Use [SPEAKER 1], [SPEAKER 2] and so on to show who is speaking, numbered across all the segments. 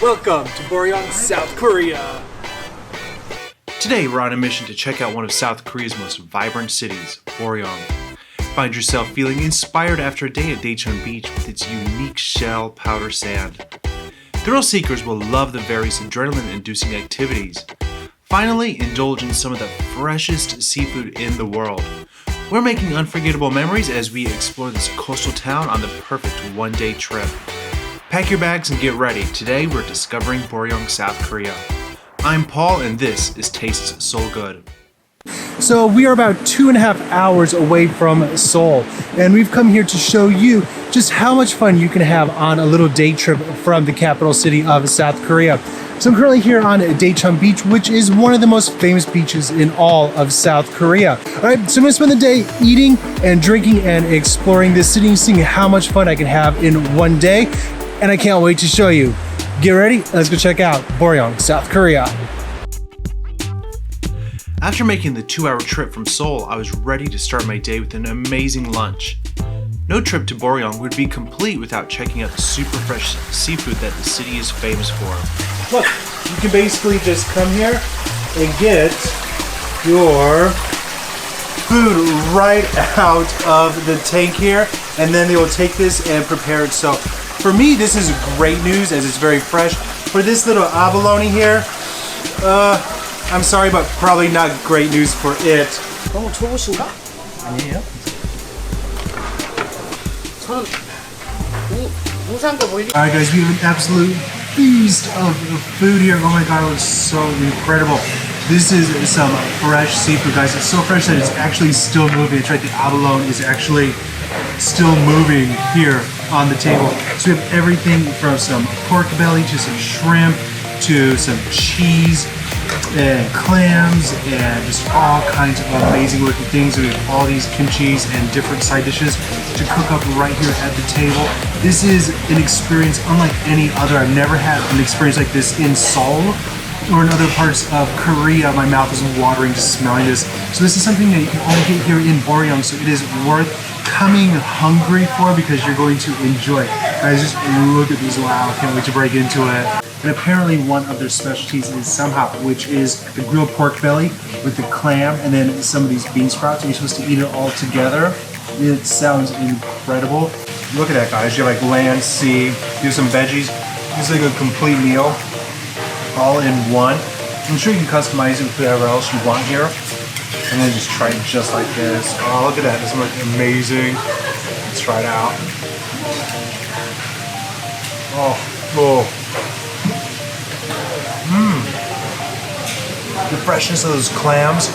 [SPEAKER 1] Welcome to Boryeong, South Korea.
[SPEAKER 2] Today we're on a mission to check out one of South Korea's most vibrant cities, Boryeong. Find yourself feeling inspired after a day at Daecheon Beach with its unique shell powder sand. Thrill seekers will love the various adrenaline-inducing activities. Finally, indulge in some of the freshest seafood in the world. We're making unforgettable memories as we explore this coastal town on the perfect one-day trip. Pack your bags and get ready. Today we're discovering Boryeong, South Korea. I'm Paul and this is Tastes Soul Good.
[SPEAKER 1] So we are about 2.5 hours away from Seoul, and we've come here to show you just how much fun you can have on a little day trip from the capital city of South Korea. So I'm currently here on Daecheon Beach, which is one of the most famous beaches in all of South Korea. All right, so I'm gonna spend the day eating and drinking and exploring this city and seeing how much fun I can have in one day. And I can't wait to show you. Get ready, let's go check out Boryeong, South Korea.
[SPEAKER 2] After making the 2-hour trip from Seoul, I was ready to start my day with an amazing lunch. No trip to Boryeong would be complete without checking out the super fresh seafood that the city is famous for.
[SPEAKER 1] Look, you can basically just come here and get your food right out of the tank here, and then they will take this and prepare it. So for me, this is great news as it's very fresh. For this little abalone here, I'm sorry, but probably not great news for it.
[SPEAKER 3] 너무 좁으신가?
[SPEAKER 1] 아니에요?
[SPEAKER 3] 저는 무상도 뭐
[SPEAKER 1] Alright guys, we have an absolute feast of food here. Oh my god, it looks so incredible. This is some fresh seafood, guys. It's so fresh that it's actually still moving. It's right, the abalone is actually still moving here on the table. So we have everything from some pork belly to some shrimp to some cheese and clams and just all kinds of amazing looking things. We have all these kimchis and different side dishes to cook up right here at the table. This is an experience unlike any other. I've never had an experience like this in Seoul or in other parts of Korea. My mouth is watering just smelling this. So this is something that you can only get here in Boryeong, so it is worth coming hungry for because you're going to enjoy it. Guys, just look at this. Wow, can't wait to break into it. And apparently one of their specialties is samhap, which is the grilled pork belly with the clam and then some of these bean sprouts. You're supposed to eat it all together. It sounds incredible. Look at that, guys. You have like land, sea, you have some veggies. It's like a complete meal, all in one. I'm sure you can customize it with whatever else you want here. And then just try it just like this. Oh, look at that. This looks amazing. Let's try it out. Oh. The freshness of those clams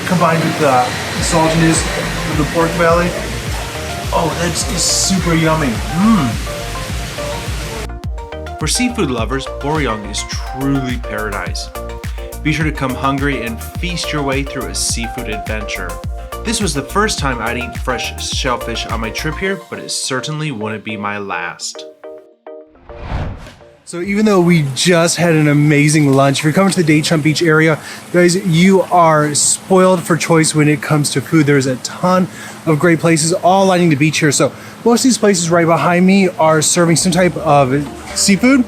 [SPEAKER 1] combined with the saltiness of the pork belly. Oh, that's super yummy.
[SPEAKER 2] For seafood lovers, Boryeong is truly paradise. Be sure to come hungry and feast your way through a seafood adventure. This was the first time I'd eat fresh shellfish on my trip here, but it certainly wouldn't be my last.
[SPEAKER 1] So even though we just had an amazing lunch, if you're coming to the Daecheon Beach area, guys, you are spoiled for choice when it comes to food. There's a ton of great places all lining the beach here. So most of these places right behind me are serving some type of seafood,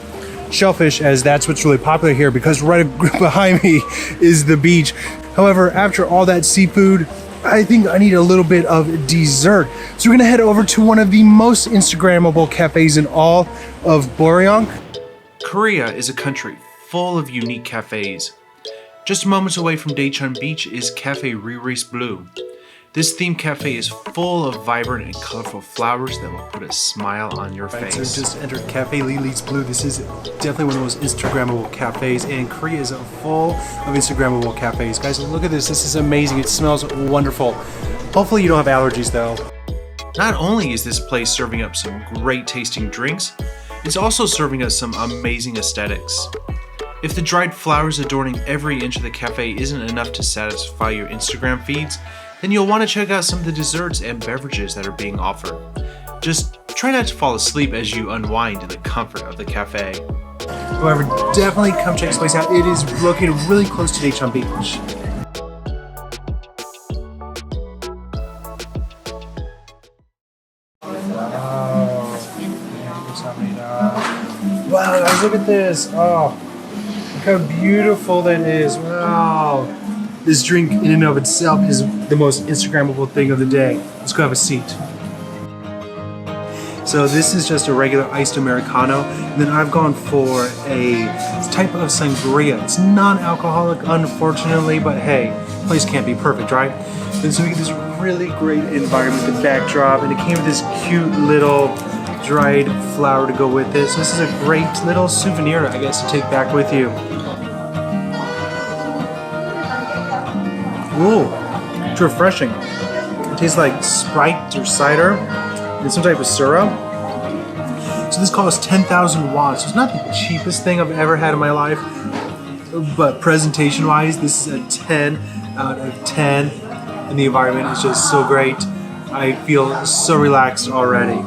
[SPEAKER 1] shellfish, as that's what's really popular here because right behind me is the beach. However, after all that seafood, I think I need a little bit of dessert. So we're gonna head over to one of the most Instagrammable cafes in all of Boryeong.
[SPEAKER 2] Korea is a country full of unique cafes. Just moments away from Daecheon Beach is Cafe Ririss Blue. This themed cafe is full of vibrant and colorful flowers that will put a smile on your face.
[SPEAKER 1] So just entered Cafe Ririss Blue. This is definitely one of the most Instagrammable cafes, and Korea is full of Instagrammable cafes. Guys, look at this. This is amazing. It smells wonderful. Hopefully you don't have allergies though.
[SPEAKER 2] Not only is this place serving up some great tasting drinks, it's also serving us some amazing aesthetics. If the dried flowers adorning every inch of the cafe isn't enough to satisfy your Instagram feeds, then you'll want to check out some of the desserts and beverages that are being offered. Just try not to fall asleep as you unwind in the comfort of the cafe.
[SPEAKER 1] However, definitely come check this place out. It is located really close to Daecheon Beach. Wow, guys, look at this. Oh, look how beautiful that is. Wow. This drink in and of itself is the most Instagrammable thing of the day. Let's go have a seat. So this is just a regular iced Americano. And then I've gone for a type of sangria. It's non-alcoholic, unfortunately, but hey, place can't be perfect, right? And so we get this really great environment, the backdrop, and it came with this cute little dried flower to go with it. So this is a great little souvenir, I guess, to take back with you. Ooh, it's refreshing. It tastes like Sprite or cider and some type of syrup. So this costs 10,000 won. So it's not the cheapest thing I've ever had in my life, but presentation-wise, this is a 10 out of 10, and the environment is just so great. I feel so relaxed already.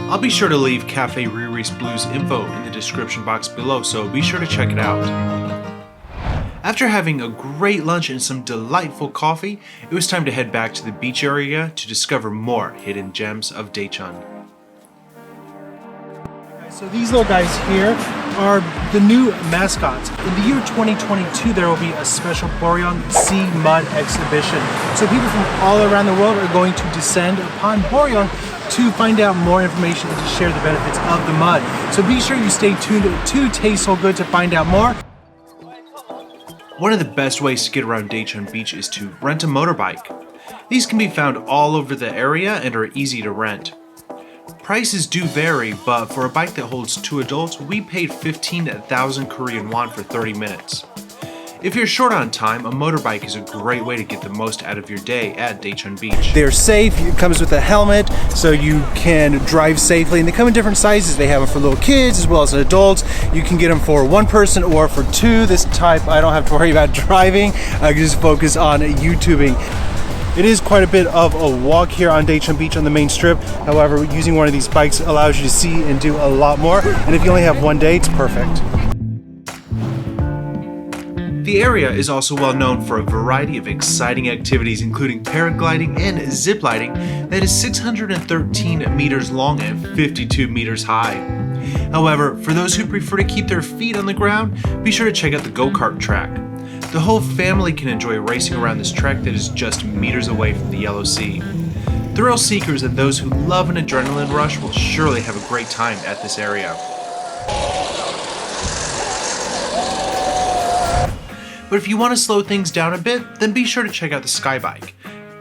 [SPEAKER 2] I'll be sure to leave Cafe Ririss Blue's info in the description box below, so be sure to check it out. After having a great lunch and some delightful coffee, it was time to head back to the beach area to discover more hidden gems of Daecheon.
[SPEAKER 1] So these little guys here are the new mascots. In the year 2022, there will be a special Boryeong Sea Mud Exhibition. So people from all around the world are going to descend upon Boryeong to find out more information and to share the benefits of the mud. So be sure you stay tuned to tastesseoulgood to find out more.
[SPEAKER 2] One of the best ways to get around Daecheon Beach is to rent a motorbike. These can be found all over the area and are easy to rent. Prices do vary, but for a bike that holds 2 adults, we paid 15,000 Korean won for 30 minutes. If you're short on time, a motorbike is a great way to get the most out of your day at Daecheon Beach.
[SPEAKER 1] They're safe, it comes with a helmet, so you can drive safely, and they come in different sizes. They have them for little kids as well as adults. You can get them for 1 person or for 2. This type, I don't have to worry about driving. I can just focus on YouTubing. It is quite a bit of a walk here on Daecheon Beach on the main strip. However, using one of these bikes allows you to see and do a lot more, and if you only have 1 day, it's perfect.
[SPEAKER 2] The area is also well known for a variety of exciting activities, including paragliding and ziplining that is 613 meters long and 52 meters high. However, for those who prefer to keep their feet on the ground, be sure to check out the go-kart track. The whole family can enjoy racing around this track that is just meters away from the Yellow Sea. Thrill seekers and those who love an adrenaline rush will surely have a great time at this area. But if you want to slow things down a bit, then be sure to check out the Skybike.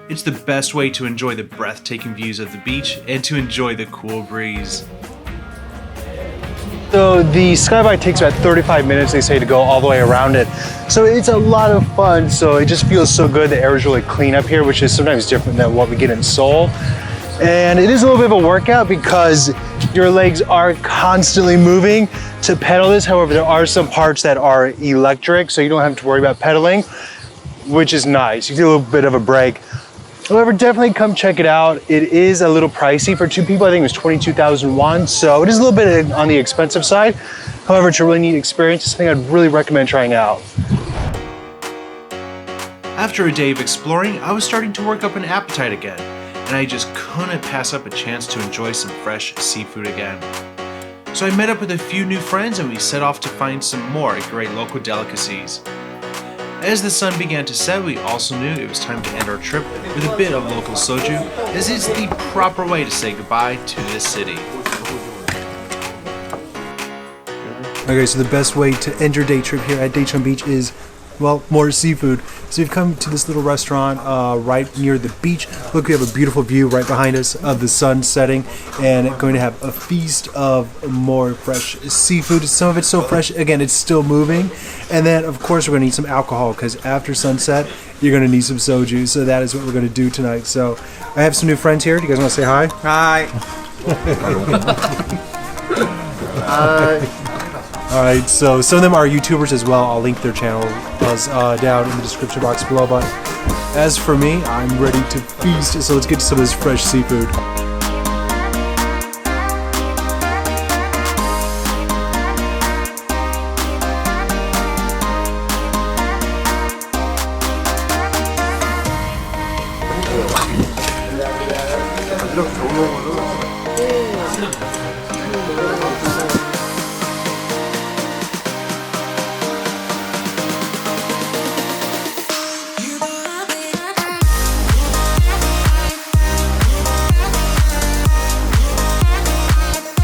[SPEAKER 2] It's the best way to enjoy the breathtaking views of the beach and to enjoy the cool breeze.
[SPEAKER 1] So the Skybike takes about 35 minutes, they say, to go all the way around it. So it's a lot of fun, so it just feels so good. The air is really clean up here, which is sometimes different than what we get in Seoul. And it is a little bit of a workout because your legs are constantly moving to pedal this. However, there are some parts that are electric, so you don't have to worry about pedaling, which is nice. You get a little bit of a break. However, definitely come check it out. It is a little pricey. For 2 people, I think it was 22,000 won, so it is a little bit on the expensive side. However, it's a really neat experience. It's something I'd really recommend trying out.
[SPEAKER 2] After a day of exploring, I was starting to work up an appetite again, and I just couldn't pass up a chance to enjoy some fresh seafood again. So I met up with a few new friends and we set off to find some more great local delicacies. As the sun began to set, we also knew it was time to end our trip with a bit of local soju, as it's the proper way to say goodbye to this city.
[SPEAKER 1] Okay, so the best way to end your day trip here at Daecheon Beach is, well, more seafood. So we've come to this little restaurant right near the beach. Look, we have a beautiful view right behind us of the sun setting, and going to have a feast of more fresh seafood. Some of it's so fresh, again, it's still moving. And then, of course, we're going to need some alcohol because after sunset, you're going to need some soju. So that is what we're going to do tonight. So I have some new friends here. Do you guys want to say hi?
[SPEAKER 4] Hi.
[SPEAKER 1] Alright, so some of them are YouTubers as well. I'll link their channels down in the description box below. But as for me, I'm ready to feast. So let's get to some of this fresh seafood.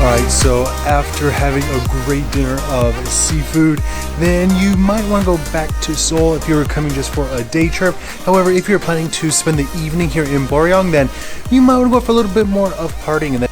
[SPEAKER 1] Alright, so after having a great dinner of seafood, then you might want to go back to Seoul if you were coming just for a day trip. However, if you're planning to spend the evening here in Boryeong, then you might want to go for a little bit more of partying. And then